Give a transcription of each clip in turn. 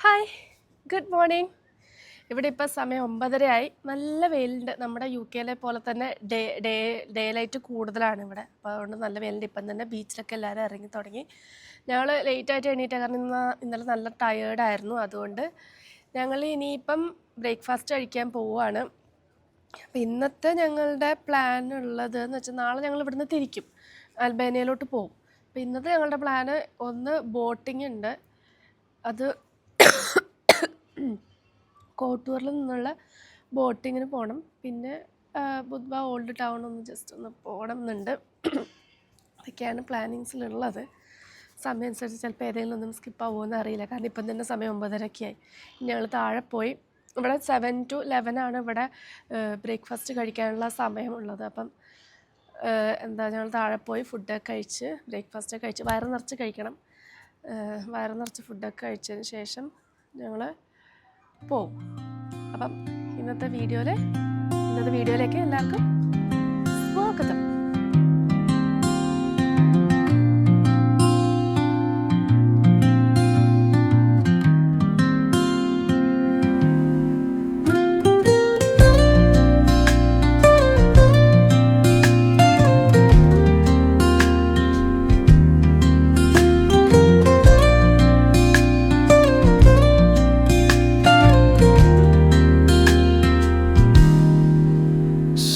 Hi, good morning. ഇവിടെ ഇപ്പോൾ സമയം 9:30 നല്ല വെയിലുണ്ട്. നമ്മുടെ യു കെയിലെ പോലെ തന്നെ ഡേ ലൈറ്റ് കൂടുതലാണ് ഇവിടെ. അപ്പോൾ അതുകൊണ്ട് നല്ല വെയിലുണ്ട്. ഇപ്പം തന്നെ ബീച്ചിലൊക്കെ എല്ലാവരും ഇറങ്ങി തുടങ്ങി. ഞങ്ങൾ ലേറ്റായിട്ട് എണീറ്റാൽ കാരണം ഇന്നലെ നല്ല ടയേർഡായിരുന്നു. അതുകൊണ്ട് ഞങ്ങൾ ഇനിയിപ്പം ബ്രേക്ക്ഫാസ്റ്റ് കഴിക്കാൻ പോവുകയാണ്. അപ്പോൾ ഇന്നത്തെ ഞങ്ങളുടെ പ്ലാൻ ഉള്ളത് എന്ന് വെച്ചാൽ നാളെ ഞങ്ങൾ ഇവിടുന്ന് തിരിക്കും, അൽബേനിയയിലോട്ട് പോകും. അപ്പോൾ ഇന്നത്തെ ഞങ്ങളുടെ പ്ലാന് ഒന്ന് ബോട്ടിംഗ് ഉണ്ട്, അത് കോട്ടൂറിൽ നിന്നുള്ള ബോട്ടിങ്ങിന് പോകണം. പിന്നെ ബുദ്ബ ഓൾഡ് ടൗൺ ഒന്ന് ജസ്റ്റ് ഒന്ന് പോകണം എന്നുണ്ട്. അതൊക്കെയാണ് പ്ലാനിങ്സിലുള്ളത്. സമയം അനുസരിച്ച് ചിലപ്പോൾ ഏതെങ്കിലും ഒന്നും സ്കിപ്പാവുമോ എന്ന് അറിയില്ല, കാരണം ഇപ്പം തന്നെ സമയം 9:30 ഞങ്ങൾ താഴെ പോയി. ഇവിടെ 7 to 11 ഇവിടെ ബ്രേക്ക്ഫാസ്റ്റ് കഴിക്കാനുള്ള സമയമുള്ളത്. അപ്പം ഞങ്ങൾ താഴെ പോയി ഫുഡൊക്കെ കഴിച്ച് ബ്രേക്ക്ഫാസ്റ്റൊക്കെ കഴിച്ച് വയറ് നിറച്ച് കഴിക്കണം. വയറ് നിറച്ച് ഫുഡൊക്കെ കഴിച്ചതിന് ശേഷം ഞങ്ങൾ പോവും. അപ്പം ഇന്നത്തെ വീഡിയോയിലേക്ക് എല്ലാവർക്കും സ്വാഗതം.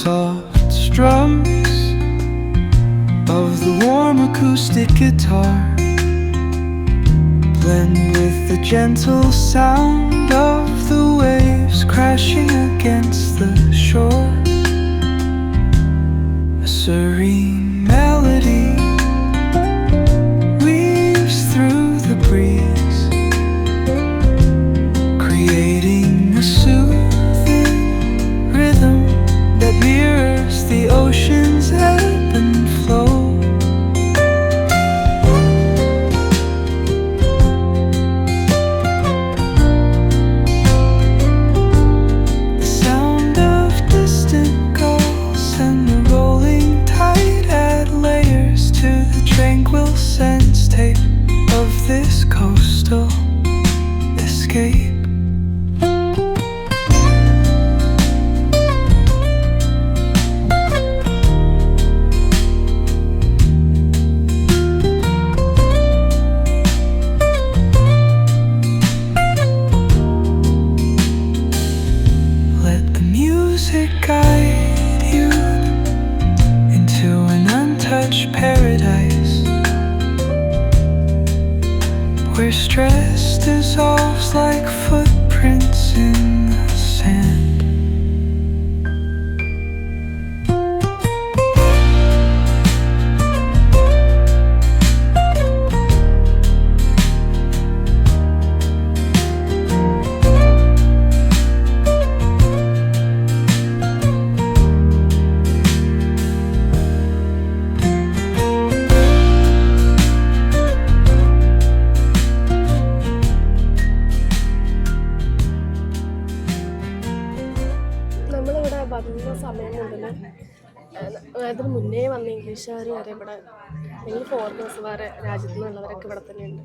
Soft strums of the warm acoustic guitar blend with the gentle sound of the waves crashing against the shore. A serene melody weaves through the breeze, creating a soothing rhythm that mirrors the ocean's ebb and flow. The sound of distant gulls and the rolling tide add layers to the tranquil sense tape of this coastal escape. Guide you into an untouched paradise where stress dissolves like footprints in the sand. വന്ന സമയം മുതൽ അതിന് മുന്നേ വന്ന ഇംഗ്ലീഷുകാർ വരെ ഇവിടെ, അല്ലെങ്കിൽ ഫോറിനേഴ്സ് വേറെ രാജ്യത്തു നിന്നുള്ളവരൊക്കെ ഇവിടെ തന്നെയുണ്ട്.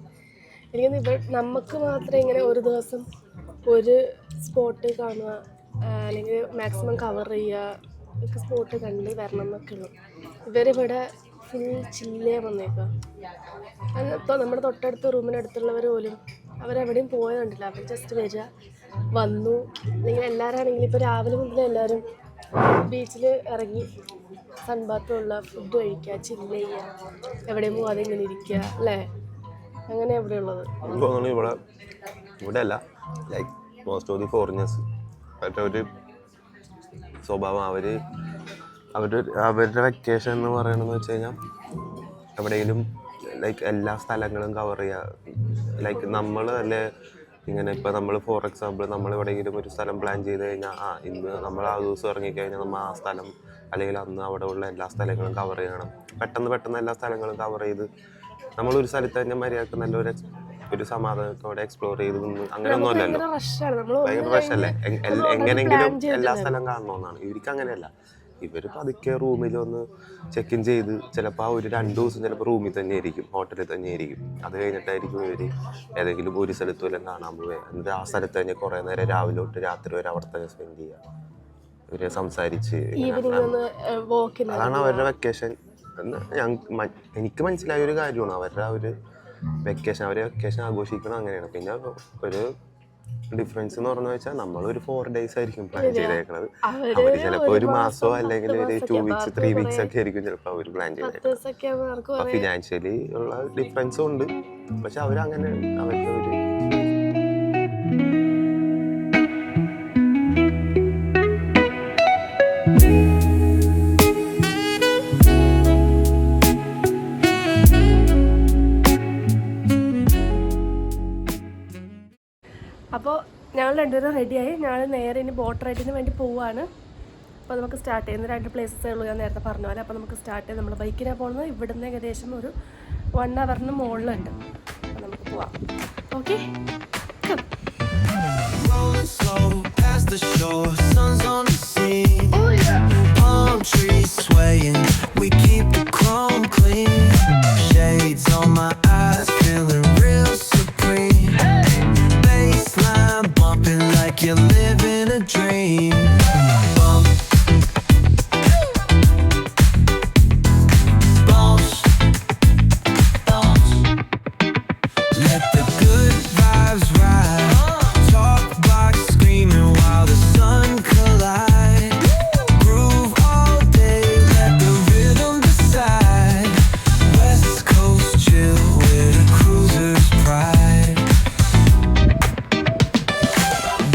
എനിക്കൊന്ന് നമുക്ക് മാത്രമേ ഇങ്ങനെ ഒരു ദിവസം ഒരു സ്പോട്ട് കാണുക അല്ലെങ്കിൽ മാക്സിമം കവർ ചെയ്യുക സ്പോട്ട് കണ്ട് വരണം എന്നൊക്കെ ഉള്ളൂ. ഇവരിവിടെ ഫുൾ ചില്ലേ വന്നേക്കുക. ഇപ്പോൾ നമ്മുടെ തൊട്ടടുത്ത റൂമിനടുത്തുള്ളവർ പോലും അവരെവിടെയും പോയത് കണ്ടില്ല. അവർ ജസ്റ്റ് വരിക, വന്നു. അല്ലെങ്കിൽ എല്ലാവരാണെങ്കിലും ഇപ്പോൾ രാവിലെ മുതലേ എല്ലാവരും ബീച്ചിൽ ഇറങ്ങി സൺബാത്തുള്ള ഫുഡ് കഴിക്കുക, ചില്ല് ചെയ്യുക, എവിടെയും പോകാതെ ഇങ്ങനെ ഇരിക്കുക, അല്ലേ? അങ്ങനെ എവിടെയുള്ളത് ഇവിടെ അല്ല, like most of the foreigners ഒരു സ്വഭാവം അവരുടെ വെക്കേഷൻ എന്ന് പറയണമെന്ന് വെച്ച് കഴിഞ്ഞാൽ എവിടെയെങ്കിലും ലൈക്ക് എല്ലാ സ്ഥലങ്ങളും കവർ ചെയ്യുക. ലൈക്ക് നമ്മൾ അല്ലേ ഇങ്ങനെ ഇപ്പോൾ നമ്മൾ ഫോർ എക്സാമ്പിൾ നമ്മൾ എവിടെയെങ്കിലും ഒരു സ്ഥലം പ്ലാൻ ചെയ്ത് കഴിഞ്ഞാൽ ഇന്ന് നമ്മൾ ആ ദിവസം ഇറങ്ങിക്കഴിഞ്ഞാൽ നമ്മൾ ആ സ്ഥലം അല്ലെങ്കിൽ അന്ന് അവിടെ ഉള്ള എല്ലാ സ്ഥലങ്ങളും കവർ ചെയ്യണം. പെട്ടെന്ന് എല്ലാ സ്ഥലങ്ങളും കവർ ചെയ്ത് നമ്മളൊരു സ്ഥലത്ത് തന്നെ മര്യാദക്ക് നല്ലൊരു സമാധാനത്തോടെ എക്സ്പ്ലോർ ചെയ്ത് അങ്ങനെയൊന്നും അല്ലല്ലോ. ഭയങ്കര റഷല്ലേ, എങ്ങനെങ്കിലും എല്ലാ സ്ഥലം കാണണമെന്നാണ്. ഇവർക്ക് അങ്ങനെയല്ല. ഇവർ പതുക്കെ റൂമിൽ ഒന്ന് ചെക്ക് ഇൻ ചെയ്ത് ചിലപ്പോൾ ആ ഒരു 2 ദിവസം ചിലപ്പോൾ റൂമിൽ തന്നെ ആയിരിക്കും, ഹോട്ടലിൽ തന്നെ ആയിരിക്കും. അത് കഴിഞ്ഞിട്ടായിരിക്കും ഇവർ ഏതെങ്കിലും ഒരു സ്ഥലത്ത് വല്ലതും കാണാൻ പോവുക. എന്നിട്ട് ആ സ്ഥലത്ത് തന്നെ കുറേ നേരം രാവിലെ തൊട്ട് രാത്രി വരെ അവിടെ തന്നെ സ്പെൻഡ് ചെയ്യുക, ഇവരെ സംസാരിച്ച്. അതാണ് അവരുടെ വെക്കേഷൻ എന്ന് എനിക്ക് മനസ്സിലായ ഒരു കാര്യമാണ്. അവരുടെ ആ ഒരു വെക്കേഷൻ ആഘോഷിക്കണം അങ്ങനെയാണ്. പിന്നെ ഒരു ഡിഫറൻസ് എന്ന് പറഞ്ഞു വെച്ചാൽ നമ്മളൊരു 4 days ആയിരിക്കും പ്ലാൻ ചെയ്തേക്കുന്നത്. അവർ ചിലപ്പോൾ ഒരു മാസമോ അല്ലെങ്കിൽ ഒരു 2 weeks 3 weeks ഒക്കെ ആയിരിക്കും ചിലപ്പോൾ അവർ പ്ലാൻ ചെയ്തേക്കുന്നത്. അപ്പോൾ ഫിനാൻഷ്യലി ഉള്ള ഡിഫറൻസും ഉണ്ട്. പക്ഷെ അവരങ്ങനെ അവരുടെ ഒരു അപ്പോൾ ഞങ്ങൾ രണ്ടുപേരും റെഡിയായി. ഞങ്ങൾ നേരെ ഇനി ബോട്ട് റൈഡിന് വേണ്ടി പോവുകയാണ്. അപ്പോൾ നമുക്ക് സ്റ്റാർട്ട് ചെയ്യുന്ന 2 പ്ലേസസേ ഉള്ളൂ, ഞാൻ നേരത്തെ പറഞ്ഞ പോലെ. അപ്പോൾ നമുക്ക് സ്റ്റാർട്ട് ചെയ്യാം. നമ്മൾ ബൈക്കിനാണ് പോകുന്നത്. ഇവിടുന്ന് ഏകദേശം ഒരു 1 hour മുകളിലുണ്ട്. അപ്പോൾ നമുക്ക് പോവാം. Okay, you're living a dream. Bump. Bounce. Bounce. Let the good vibes ride. Talk box screaming while the sun collide. Groove all day, let the rhythm decide. West Coast chill with a cruiser's pride.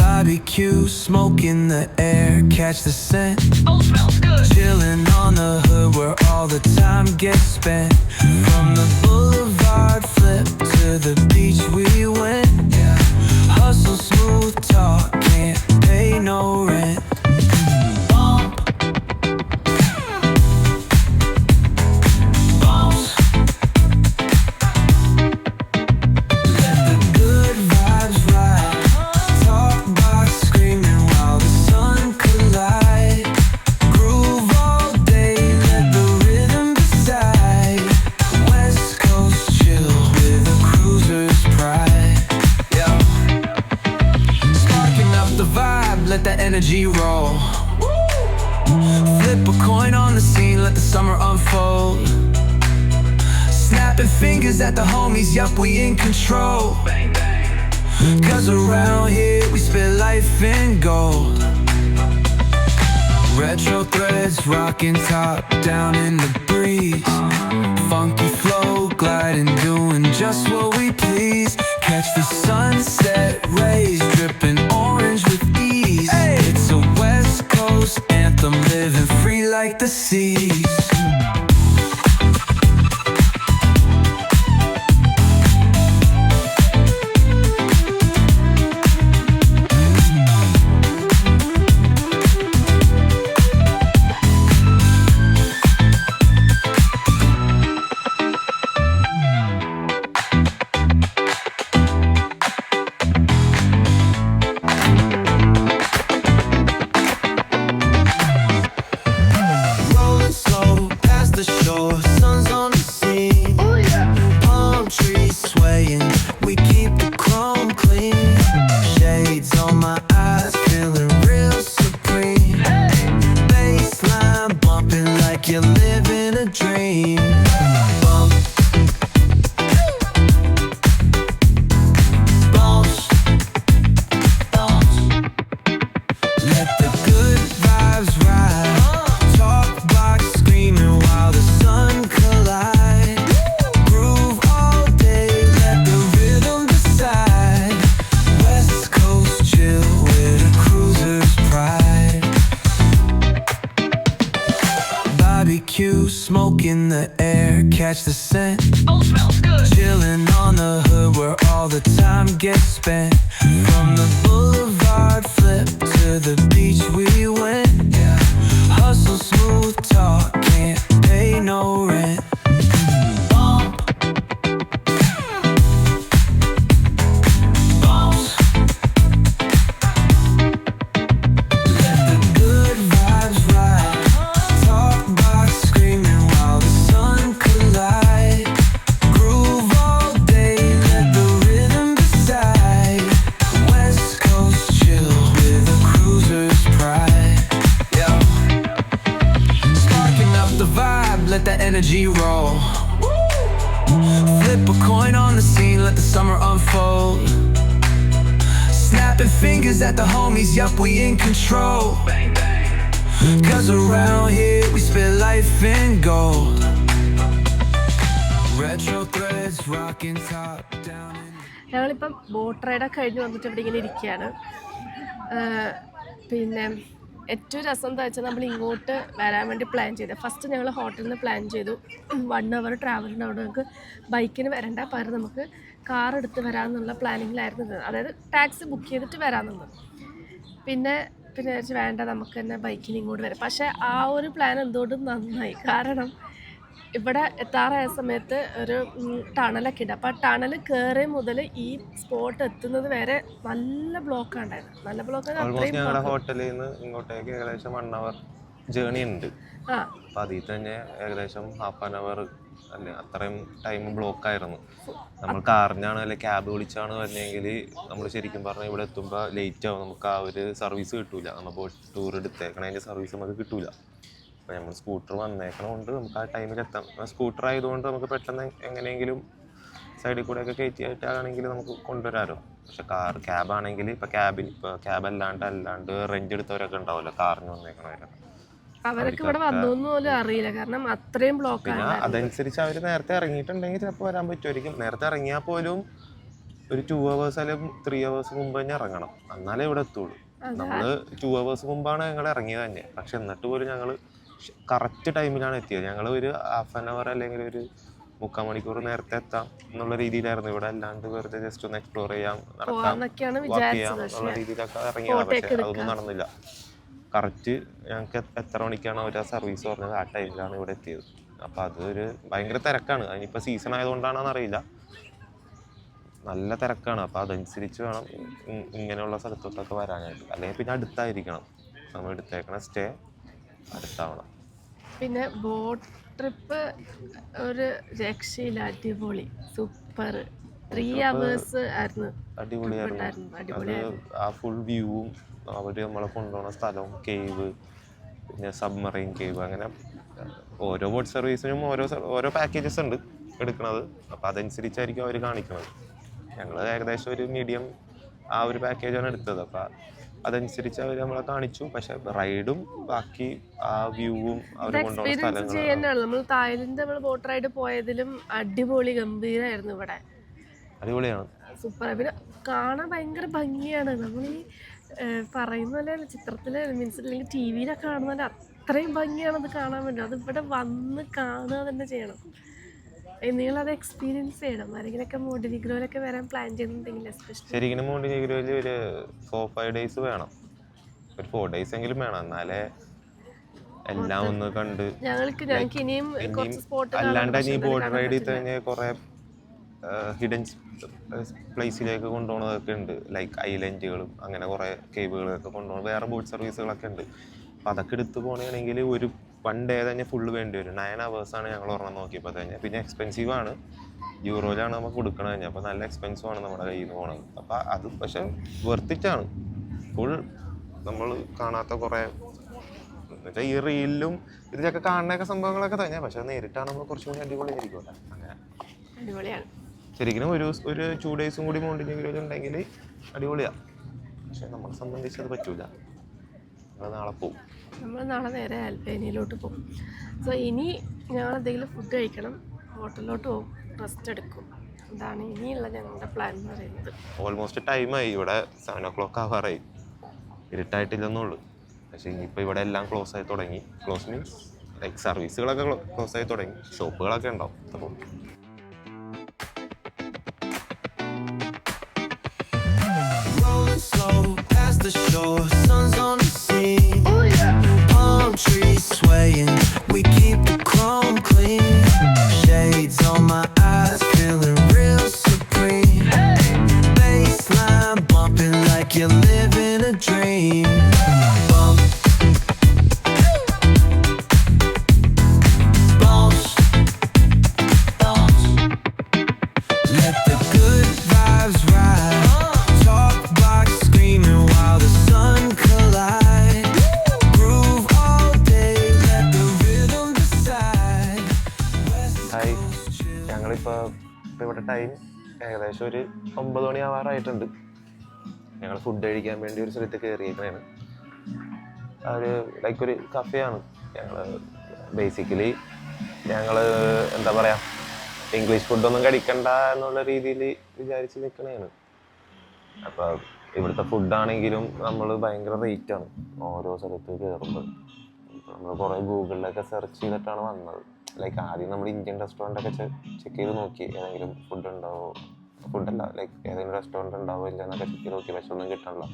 Barbecue, smoke in the air, catch the scent. Oh, smells good. Chilling on the hood where all the time gets spent. From the boulevard flip to the beach we went. Yeah. Hustle, smooth talk, can't pay no rent. Bump. Bounce. Let the good vibes ride. Talk box screaming while the sun collide. Groove all day, let the rhythm decide. West Coast chill with a cruiser's pride. Yeah. Sparking up the vibe, let the energy roll. Flip a coin on the scene, let the summer unfold. Snapping fingers at the homies, yup, we in control. Cause around here we spit life in gold. Retro threads rocking top down in the breeze. Funky flow gliding, doing just what we please. Catch the sunset rays dripping orange with ease. Hey. It's a West Coast anthem, living free like the seas. Rolling slow past the shore, sun's on the scene. Oh yeah. Palm trees swaying, we keep the chrome clean. Shades on my eyes, feeling real supreme. Hey. Baseline bumping like you're living a dream. Bump. Bounce. Bounce. Let the good vibes ride. Talk box screaming while the sun collide. Groove all day, let the rhythm decide. West Coast chill with a cruiser's pride. Barbecue, smoke in the air, catch the scent. Oh, smells good. Chilling on the hood where all the time gets spent. From the boulevard flip to the beach we went. Yeah. Hustle, smooth talk, can't pay no rent. Bump. Bounce. Let the good vibes ride. energy roll. Flip a coin on the scene, let the summer unfold. Snapping fingers at the homies, yup, we in control. Cause around here we spit life in gold. Retro threads rocking top down. ഞങ്ങളിപ്പം boat റൈഡൊക്കെ കഴിഞ്ഞ് വന്നിട്ട് ഇവിടെ ഇങ്ങനെ ഇരിക്കുകയാണ്. പിന്നെ ഏറ്റവും രസം എന്താ വെച്ചാൽ നമ്മൾ ഇങ്ങോട്ട് വരാൻ വേണ്ടി പ്ലാൻ ചെയ്തത്. ഫസ്റ്റ് ഞങ്ങൾ ഹോട്ടലിൽ നിന്ന് പ്ലാൻ ചെയ്തു 1 hour ട്രാവലിന് അവിടെ നമുക്ക് ബൈക്കിന് വരണ്ട, പകരം നമുക്ക് കാർ എടുത്ത് വരാമെന്നുള്ള പ്ലാനിങ്ങിലായിരുന്നു. അതായത് ടാക്സി ബുക്ക് ചെയ്തിട്ട് വരാമെന്നുള്ളത്. പിന്നെ വിചാരിച്ച് വേണ്ട, നമുക്ക് തന്നെ ബൈക്കിന് ഇങ്ങോട്ട് വരാം. പക്ഷേ ആ ഒരു പ്ലാൻ എന്തുകൊണ്ടും നന്നായി. കാരണം ഇവിടെ എത്താറായ സമയത്ത് ഒരു ടണലൊക്കെ ഉണ്ട്. അപ്പോൾ ആ ടണൽ കയറി മുതൽ ഈ സ്പോട്ട് എത്തുന്നത് വരെ നല്ല ബ്ലോക്കാണ് ഉണ്ടായത്. നല്ല ബ്ലോക്ക് ഞങ്ങളുടെ ഹോട്ടലിൽ നിന്ന് ഇങ്ങോട്ടേക്ക് ഏകദേശം 1 hour ജേണി ഉണ്ട്. അപ്പം അതിൽ തന്നെ ഏകദേശം 1/2 hour അല്ലേ അത്രയും ടൈം ബ്ലോക്കായിരുന്നു. നമ്മൾ കാറിനാണ് അല്ലെ ക്യാബ് വിളിച്ചാണ് വരുന്നതെങ്കിൽ നമ്മൾ ശരിക്കും പറഞ്ഞാൽ ഇവിടെ എത്തുമ്പോൾ ലേറ്റ് ആവും. നമുക്ക് ആ ഒരു സർവീസ് കിട്ടൂല. നമ്മൾ ടൂർ എടുത്തേക്കണതിൻ്റെ സർവീസ് നമുക്ക് കിട്ടൂല. അപ്പോൾ നമ്മൾ സ്കൂട്ടർ വന്നേക്കണതുകൊണ്ട് നമുക്ക് ആ ടൈമിൽ എത്താം. സ്കൂട്ടർ ആയതുകൊണ്ട് നമുക്ക് പെട്ടെന്ന് എങ്ങനെയെങ്കിലും സൈഡിൽ കൂടെയൊക്കെ കയറ്റിയിട്ടാണെങ്കിൽ നമുക്ക് കൊണ്ടുവരാമല്ലോ. പക്ഷെ ക്യാബാണെങ്കിൽ ഇപ്പോൾ ക്യാബ് അല്ലാണ്ട് റെൻ്റ് എടുത്തവരൊക്കെ ഉണ്ടാവുമല്ലോ കാറിന് വന്നേക്കണവരൊക്കെ. അവരൊക്കെ ഇവിടെ വന്നോന്ന് പോലും അറിയില്ല, കാരണം അത്രയും ബ്ലോക്കാണ്. അതനുസരിച്ച് അവർ നേരത്തെ ഇറങ്ങിയിട്ടുണ്ടെങ്കിൽ ചിലപ്പോൾ വരാൻ പറ്റുമായിരിക്കും. നേരത്തെ ഇറങ്ങിയാൽ പോലും ഒരു 2 hours അല്ലെങ്കിൽ 3 hours മുമ്പ് തന്നെ ഇറങ്ങണം, എന്നാലേ ഇവിടെ എത്തുള്ളൂ. നമ്മൾ 2 hours മുമ്പാണ് ഞങ്ങൾ ഇറങ്ങിയത് തന്നെ. പക്ഷെ എന്നിട്ട് പോലും ഞങ്ങൾ കറക്റ്റ് ടൈമിലാണ് എത്തിയത്. ഞങ്ങൾ ഒരു 1/2 hour അല്ലെങ്കിൽ ഒരു 3/4 മണിക്കൂർ നേരത്തെ എത്താം എന്നുള്ള രീതിയിലായിരുന്നു. ഇവിടെ അല്ലാണ്ട് വെറുതെ ജസ്റ്റ് ഒന്ന് എക്സ്പ്ലോർ ചെയ്യാം, നടക്കാം, വാക്ക് ചെയ്യാം എന്നുള്ള രീതിയിലൊക്കെ ഇറങ്ങിയതാണ്. പക്ഷെ അതൊന്നും നടന്നില്ല. കറക്റ്റ് ഞങ്ങൾക്ക് എത്ര മണിക്കാണ് അവർ ആ സർവീസ് പറഞ്ഞത് ആ ടൈമിലാണ് ഇവിടെ എത്തിയത്. അപ്പോൾ അതൊരു ഭയങ്കര തിരക്കാണ്. അതിനിപ്പോൾ സീസൺ ആയതുകൊണ്ടാണെന്ന് അറിയില്ല, നല്ല തിരക്കാണ്. അപ്പോൾ അതനുസരിച്ച് വേണം ഇങ്ങനെയുള്ള സ്ഥലത്തോട്ടൊക്കെ വരാനായിട്ട്. അല്ലെങ്കിൽ പിന്നെ അടുത്തായിരിക്കണം, നമ്മൾ എടുത്തേക്കണ സ്റ്റേ അടുത്താവണം. പിന്നെ ബോട്ട് ട്രിപ്പ് ഒരു രക്ഷയില്ല, അടിപൊളി, സൂപ്പർ. 3 hours ആയിരുന്നു. അടിപൊളിയായിരുന്നു. ആ ഫുൾ വ്യൂവും അവർ നമ്മളെ കൊണ്ടുപോകുന്ന സ്ഥലവും കേവ്, പിന്നെ സബ്മറൈൻ കേവ്, അങ്ങനെ ഓരോ ബോട്ട് സർവീസിനും ഓരോ പാക്കേജസ് ഉണ്ട് എടുക്കുന്നത്. അപ്പോൾ അതനുസരിച്ചായിരിക്കും അവർ കാണിക്കുന്നത്. ഞങ്ങൾ ഏകദേശം ഒരു മീഡിയം ആ ഒരു പാക്കേജാണ് എടുത്തത്. അപ്പോൾ അതനുസരിച്ച് അവർ നമ്മളെ കാണിച്ചു. പക്ഷെ റൈഡും ബാക്കി ആ വ്യൂവും അവർ കൊണ്ടുപോകുന്ന സ്ഥലങ്ങളും നമ്മൾ തായ്ലൻഡ് നമ്മൾ ബോട്ട് റൈഡ് പോയതിലും അടിപൊളി ഗംഭീരമായിരുന്നു. ഇവിടെ അടിപൊളിയാണ്, സൂപ്പർ. പിന്നെ കാണാൻ ഭയങ്കര ഭംഗിയാണ്. നമ്മൾ ഈ പറയുന്ന പോലെ ചിത്രത്തിൽ മീൻസ് അല്ലെങ്കിൽ ടി വിയിലൊക്കെ കാണുന്ന പോലെ അത്രയും ഭംഗിയാണ് അത് കാണാൻ വേണ്ടി. അത് ഇവിടെ വന്ന് കാണുക തന്നെ ചെയ്യണം. നിങ്ങളത് എക്സ്പീരിയൻസ് ചെയ്യണം. ആരെങ്കിലൊക്കെ മോണ്ടിനിഗ്രോയിലൊക്കെ വരാൻ പ്ലാൻ ചെയ്യുന്നുണ്ടെങ്കിൽ എസ്പെഷ്യലി ശരിക്കും മോണ്ടിനിഗ്രോയിൽ ഒരു 4-5 days വേണം, ഒരു 4 days എങ്കിലും വേണം, എന്നാലേ എല്ലാം ഒന്ന് കണ്ട്. ഞങ്ങൾക്ക് ഇനിയും അല്ലാണ്ട് ഈ ബോട്ട് റൈഡിൽ തന്നെ കുറേ ഹിഡൻ പ്ലേസിലേക്ക് കൊണ്ടുപോകുന്നതൊക്കെ ഉണ്ട്. ലൈക്ക് ഐലൻഡുകളും അങ്ങനെ കുറേ കേവുകളൊക്കെ കൊണ്ടുപോകുന്ന വേറെ ബോട്ട് സർവീസുകളൊക്കെ ഉണ്ട്. അപ്പോൾ അതൊക്കെ എടുത്ത് പോകണമെങ്കിൽ ഒരു 1 day തന്നെ ഫുള്ള് വേണ്ടി വരും. 9 hours ഞങ്ങൾ ഒരെണ്ണം നോക്കിയപ്പോൾ തന്നെ. പിന്നെ എക്സ്പെൻസീവാണ്, യൂറോയിലാണ് നമുക്ക് കൊടുക്കണത് തന്നെ. അപ്പോൾ നല്ല എക്സ്പെൻസീവാണ് നമ്മുടെ കയ്യിൽ നിന്ന് പോകണത്. അപ്പോൾ അത് പക്ഷെ വെർത്തിറ്റാണ്. ഫുൾ നമ്മൾ കാണാത്ത കുറേ എന്നുവെച്ചാൽ ഈ റീലിലും ഇതിലൊക്കെ കാണുന്നൊക്കെ സംഭവങ്ങളൊക്കെ തന്നെ. പക്ഷെ നേരിട്ടാണ് നമ്മൾ കുറച്ചുകൂടി അടിപൊളിയായിരിക്കുമല്ലോ. അങ്ങനെ അടിപൊളിയാണ് ശരിക്കും. ഒരു 2 days കൂടി മോണ്ടിനിഗ്രോയിൽ ഉണ്ടെങ്കിൽ അടിപൊളിയാണ്. പക്ഷെ നമ്മളെ സംബന്ധിച്ച് അത് പറ്റൂല. നമ്മൾ നാളെ പോകും. നമ്മൾ നാളെ നേരെ ആൽബേനിയയിലോട്ട് പോകും. സോ ഇനി ഞങ്ങൾ എന്തെങ്കിലും ഫുഡ് കഴിക്കണം, ഹോട്ടലിലോട്ട് പോകും, റെസ്റ്റ് എടുക്കും. അതാണ് ഇനിയുള്ള ഞങ്ങളുടെ പ്ലാൻ എന്ന് പറയുന്നത്. ഓൾമോസ്റ്റ് ടൈമായി. ഇവിടെ 7 o'clock ആവാറായി. ഇരുട്ടായിട്ടില്ലെന്നുള്ളൂ. പക്ഷേ ഇനിയിപ്പോൾ ഇവിടെ എല്ലാം ക്ലോസ് ആയി തുടങ്ങി. ക്ലോസ് മീൻസ് ലൈക്ക് സർവീസുകളൊക്കെ ക്ലോസ് ആയി തുടങ്ങി. ഷോപ്പുകളൊക്കെ ഉണ്ടാവും. അപ്പോൾ the shore, sun's on the scene. Oh yeah. Palm trees swaying, we keep the chrome clean. Shades on my eyes, feeling real supreme. Hey. Baseline bumping like you're living a dream. Bump. Bounce. Bounce. Let the good vibes ride. Talk box screaming while the sun collides. Time ഏകദേശം ഒരു 9 മണി ആവാറായിട്ടുണ്ട്. ഞങ്ങൾ food കഴിക്കാൻ വേണ്ടി ഒരു സ്ഥലത്ത് കയറിയിരിക്കണേണ്. ഒരു കഫേയാണ്. ഞങ്ങൾ basically എന്താ പറയുക, ഇംഗ്ലീഷ് ഫുഡൊന്നും കഴിക്കണ്ട എന്നുള്ള രീതിയിൽ വിചാരിച്ച് നിൽക്കണേണ്. അപ്പോൾ ഇവിടുത്തെ ഫുഡാണെങ്കിലും നമ്മൾ ഭയങ്കര റേറ്റാണ് ഓരോ സ്ഥലത്ത് കയറുമ്പോൾ. നമ്മൾ കുറേ ഗൂഗിളിലൊക്കെ സെർച്ച് ചെയ്തിട്ടാണ് വന്നത്. ആദ്യം നമ്മൾ ഇന്ത്യൻ റെസ്റ്റോറൻറ്റൊക്കെ ചെക്ക് ചെയ്ത് നോക്കി, ഏതെങ്കിലും ഫുഡല്ല ഏതെങ്കിലും റെസ്റ്റോറൻറ്റ് ഉണ്ടാവോ ഇല്ല എന്നൊക്കെ ചെക്ക് ചെയ്ത് നോക്കി. പക്ഷെ ഒന്നും കിട്ടണില്ല.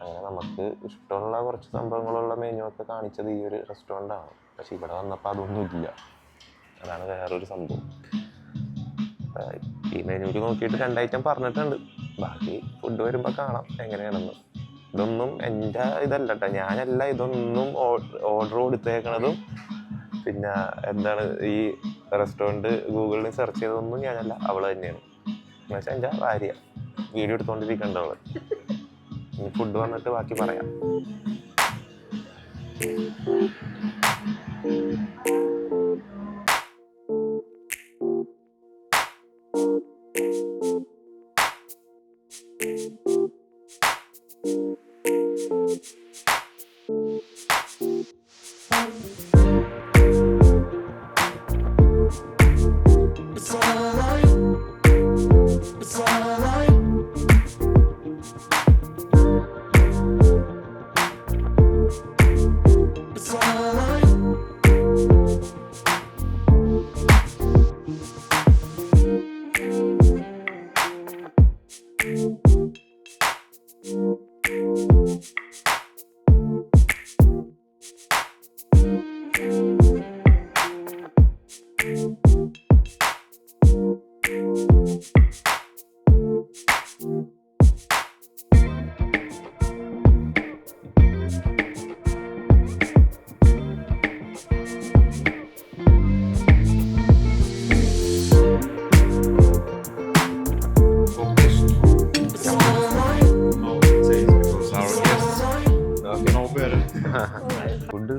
അങ്ങനെ നമുക്ക് ഇഷ്ടമുള്ള കുറച്ച് സംഭവങ്ങളുള്ള മെനു ഒക്കെ കാണിച്ചത് ഈ ഒരു റെസ്റ്റോറൻറ്റാണ്. പക്ഷെ ഇവിടെ വന്നപ്പോൾ അതൊന്നുമില്ല. അതാണ് വേറൊരു സംഭവം. ഈ മെനുവിൽ നോക്കിയിട്ട് 2 ഐറ്റം പറഞ്ഞിട്ടുണ്ട്. ബാക്കി ഫുഡ് വരുമ്പോൾ കാണാം എങ്ങനെയാണെന്ന്. ഇതൊന്നും എൻ്റെ ഇതല്ല കേട്ടോ, ഞാനല്ല ഇതൊന്നും ഓർഡർ കൊടുത്തേക്കണതും. പിന്നെ ഈ റെസ്റ്റോറൻറ്റ് ഗൂഗിളിൽ സെർച്ച് ചെയ്തതൊന്നും ഞാനല്ല, അവൾ തന്നെയാണ്. എന്നുവെച്ചാൽ എൻ്റെ ഭാര്യ വീഡിയോ എടുത്തുകൊണ്ടിരിക്കേണ്ടവൾ. ഇനി ഫുഡ് വന്നിട്ട് ബാക്കി പറയാം. ഫുഡ്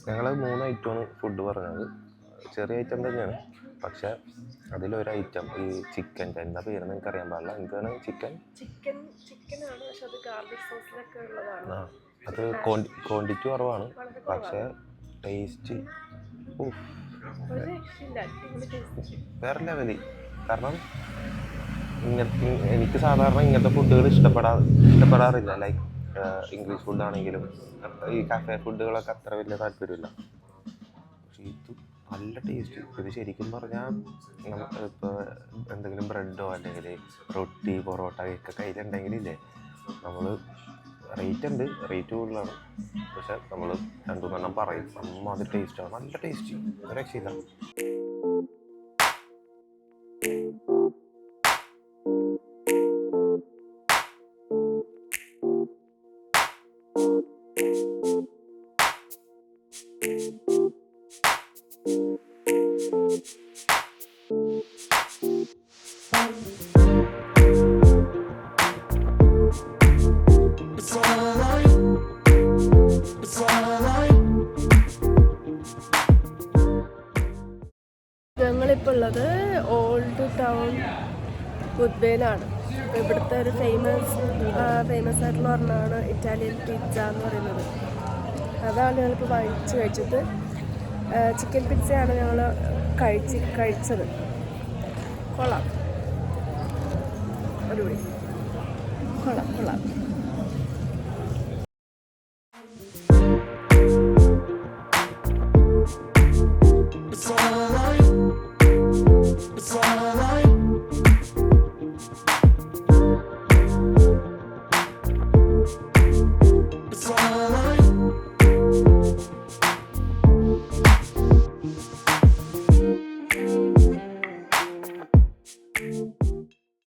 ഞങ്ങൾ 3 ഐറ്റമാണ് ഫുഡ് പറഞ്ഞത്. ചെറിയ ഐറ്റം തന്നെയാണ്. പക്ഷെ അതിലൊരു ഐറ്റം ഈ ചിക്കൻ, എന്താ പേരെന്ന് എനിക്ക് അറിയാൻ പാടില്ല. എന്താണ് ചിക്കനാണ്, പക്ഷെ അത് ഗാർലിക് സോസിലൊക്കെ ഉള്ളതാണ്. അത് ക്വാണ്ടിറ്റി കുറവാണ്, പക്ഷെ ടേസ്റ്റ് വേറെ ലെവല്. കാരണം എനിക്ക് സാധാരണ ഇങ്ങനത്തെ ഫുഡുകൾ ഇഷ്ടപ്പെടാറില്ല. ഇംഗ്ലീഷ് ഫുഡാണെങ്കിലും ഈ കഫേ ഫുഡുകളൊക്കെ അത്ര വലിയ താല്പര്യമില്ല. പക്ഷേ ഇത് നല്ല ടേസ്റ്റ്. ഇത് ശരിക്കും പറഞ്ഞാൽ ഇപ്പോൾ എന്തെങ്കിലും ബ്രെഡോ അല്ലെങ്കിൽ റൊട്ടി പൊറോട്ട ഒക്കെ കയ്യിലുണ്ടെങ്കിലില്ലേ, നമ്മൾ റേറ്റ് കൂടുതലാണ്. പക്ഷെ നമ്മൾ 2-3 പറയും, അത് ടേസ്റ്റാണ്, നല്ല ടേസ്റ്റ്, രക്ഷയില്ല. ഞങ്ങളിപ്പോൾ ഉള്ളത് ഓൾഡ് ടൗൺ വുഡ്ബേയിലാണ്. ഇവിടുത്തെ ഒരു ഫേമസ് ആയിട്ടുള്ള ഒരെണ്ണമാണ് ഇറ്റാലിയൻ പിസ്സ എന്ന് പറയുന്നത്. അതാണ് ഞങ്ങളിപ്പോൾ വാങ്ങിച്ച് കഴിച്ചത്. ചിക്കൻ പിസ്സയാണ് ഞങ്ങൾ കഴിച്ചത്. കൊള്ളാം, അടിപൊളി, കൊള്ളാം.